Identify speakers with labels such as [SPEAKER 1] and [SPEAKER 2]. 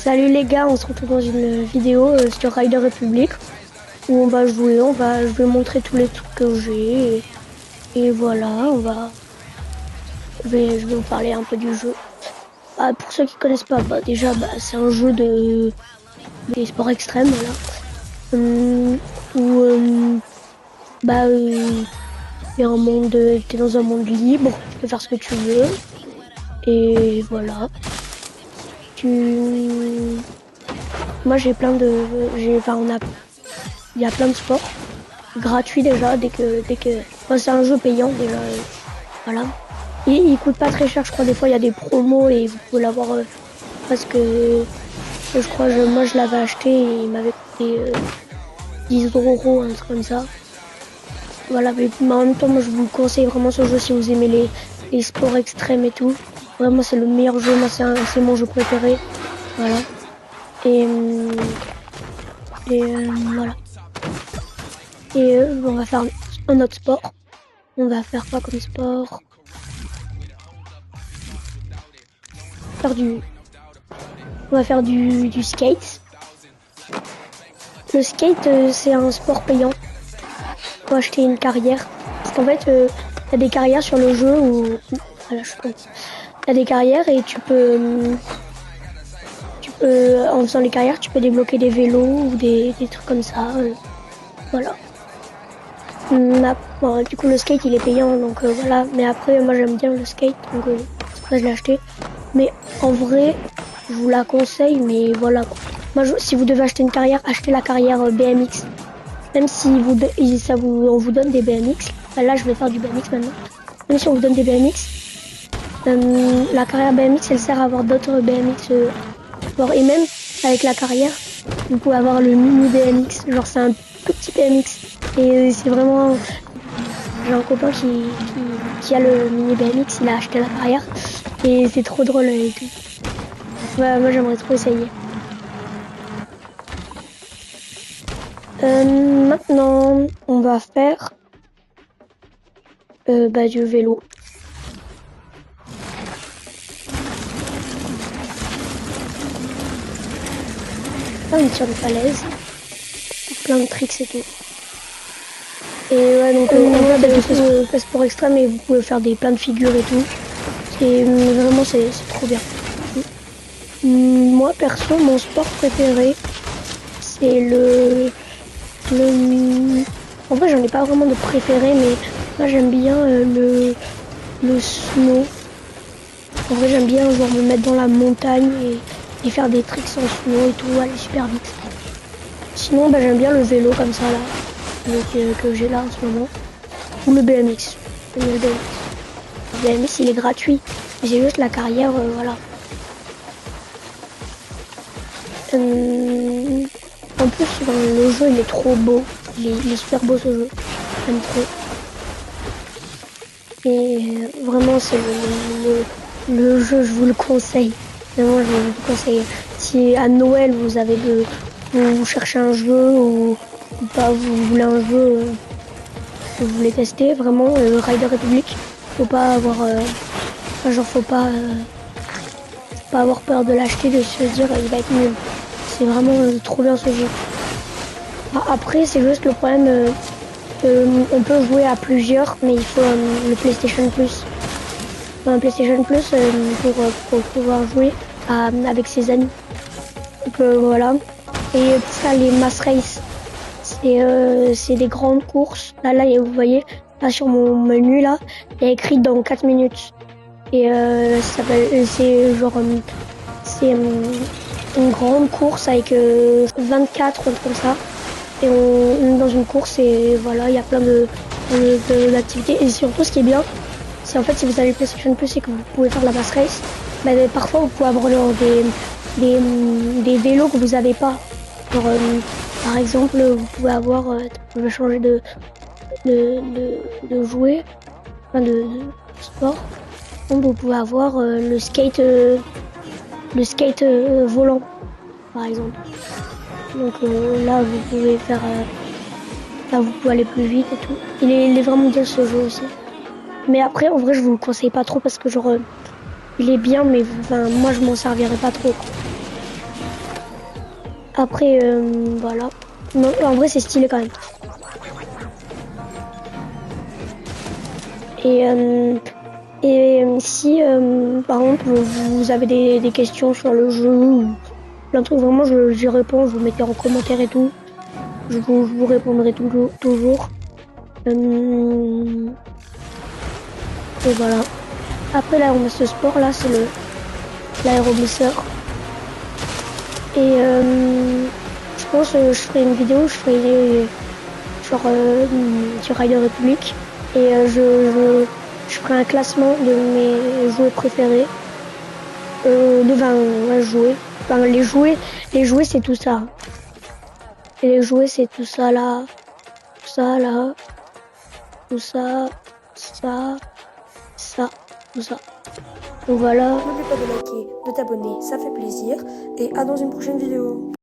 [SPEAKER 1] Salut les gars, on se retrouve dans une vidéo sur Rider Republic où je vais montrer tous les trucs que j'ai et voilà, je vais vous parler un peu du jeu. Pour ceux qui connaissent pas, déjà c'est un jeu des sports extrêmes, voilà, où y a un monde, t'es dans un monde libre, tu peux faire ce que tu veux et voilà. Moi j'ai plein de, il y a plein de sports gratuits déjà c'est un jeu payant déjà, voilà. Et il coûte pas très cher, je crois. Des fois il y a des promos et vous pouvez l'avoir parce que je crois moi je l'avais acheté et il m'avait coûté 10 €, un truc comme ça. Voilà, mais en même temps moi je vous conseille vraiment ce jeu si vous aimez les sports extrêmes et tout. Vraiment c'est le meilleur jeu, moi c'est mon jeu préféré. Voilà. Et voilà. Et on va faire un autre sport. On va faire quoi comme sport? On va faire du skate. Le skate, c'est un sport payant. Faut acheter une carrière. Parce qu'en fait, y a des carrières sur le jeu où... Voilà, je pense. Y a des carrières et en faisant les carrières, tu peux débloquer des vélos ou des trucs comme ça. Voilà. Bon, du coup, le skate, il est payant, donc voilà. Mais après, moi, j'aime bien le skate, donc c'est pour ça que je l'ai acheté. Mais en vrai, je vous la conseille, mais voilà. Moi, si vous devez acheter une carrière, achetez la carrière BMX. Même si on vous donne des BMX, là, je vais faire du BMX maintenant. Même si on vous donne des BMX, la carrière BMX, elle sert à avoir d'autres BMX. Et même avec la carrière, vous pouvez avoir le mini BMX. Genre, c'est un tout petit BMX. Et c'est vraiment... J'ai un copain qui a le mini BMX, il a acheté la carrière. Et c'est trop drôle et tout. Moi, j'aimerais trop essayer. Maintenant, on va faire du vélo. On est sur une falaise. Plein de tricks et tout. Et ouais, donc en fait, c'est sport extrême et vous pouvez faire plein de figures et tout. Et vraiment, c'est trop bien. Moi, perso, mon sport préféré, c'est En vrai, j'en ai pas vraiment de préféré, mais moi, j'aime bien le snow. En vrai, j'aime bien genre me mettre dans la montagne et faire des tricks en snow et tout, aller super vite. Sinon, j'aime bien le vélo comme ça, là, que j'ai là en ce moment. Ou le BMX. J'aime bien le BMX. Le BMX, il est gratuit. J'ai juste la carrière, voilà. En plus, le jeu, il est trop beau. Il est super beau, ce jeu. J'aime trop. Et vraiment, c'est le jeu, je vous le conseille. Vraiment, je vous le conseille. Si à Noël, vous cherchez un jeu ou pas, vous voulez un jeu que vous voulez tester, vraiment, Rider Republic, faut pas avoir... faut pas avoir peur de l'acheter, de se dire il va être nul. C'est vraiment trop bien ce jeu. Après, c'est juste le problème, on peut jouer à plusieurs, mais il faut le PlayStation Plus. Un PlayStation Plus pour pouvoir jouer avec ses amis. Donc voilà. Et pour faire les mass race, c'est des grandes courses. Là, vous voyez, là sur mon menu, là, il y a écrit dans 4 minutes. Et c'est genre, c'est une grande course avec 24 comme ça. Et on est dans une course et voilà, il y a plein d'activités. Et surtout, ce qui est bien, c'est en fait, si vous avez le PlayStation Plus et que vous pouvez faire de la mass race, parfois vous pouvez avoir des vélos que vous n'avez pas. Genre, par exemple, vous pouvez avoir, vous pouvez changer de jouet, enfin de sport. Donc vous pouvez avoir le skate volant, par exemple. Donc là, vous pouvez faire, là vous pouvez aller plus vite et tout. Il est vraiment bien ce jeu aussi. Mais après, en vrai, je vous le conseille pas trop parce que genre, il est bien, mais moi je m'en servirai pas trop. Après, voilà. Non, en vrai, c'est stylé quand même. Et si, par exemple, vous avez des questions sur le jeu ou plein de trucs, vraiment, j'y réponds, je vous mettez en commentaire et tout. Je vous répondrai toujours. Et voilà. Après, là, on a ce sport-là, c'est l'aéroglisseur. Et je pense que je ferai une vidéo, je ferai genre sur Rider Republic. Et je ferai un classement de mes jouets préférés. Ouais, jouets. Enfin, les jouets, c'est tout ça. Et les jouets, c'est tout ça là, tout ça là, tout ça, ça, ça, tout ça. Donc voilà.
[SPEAKER 2] N'oublie pas de liker, de t'abonner, ça fait plaisir. Et à dans une prochaine vidéo.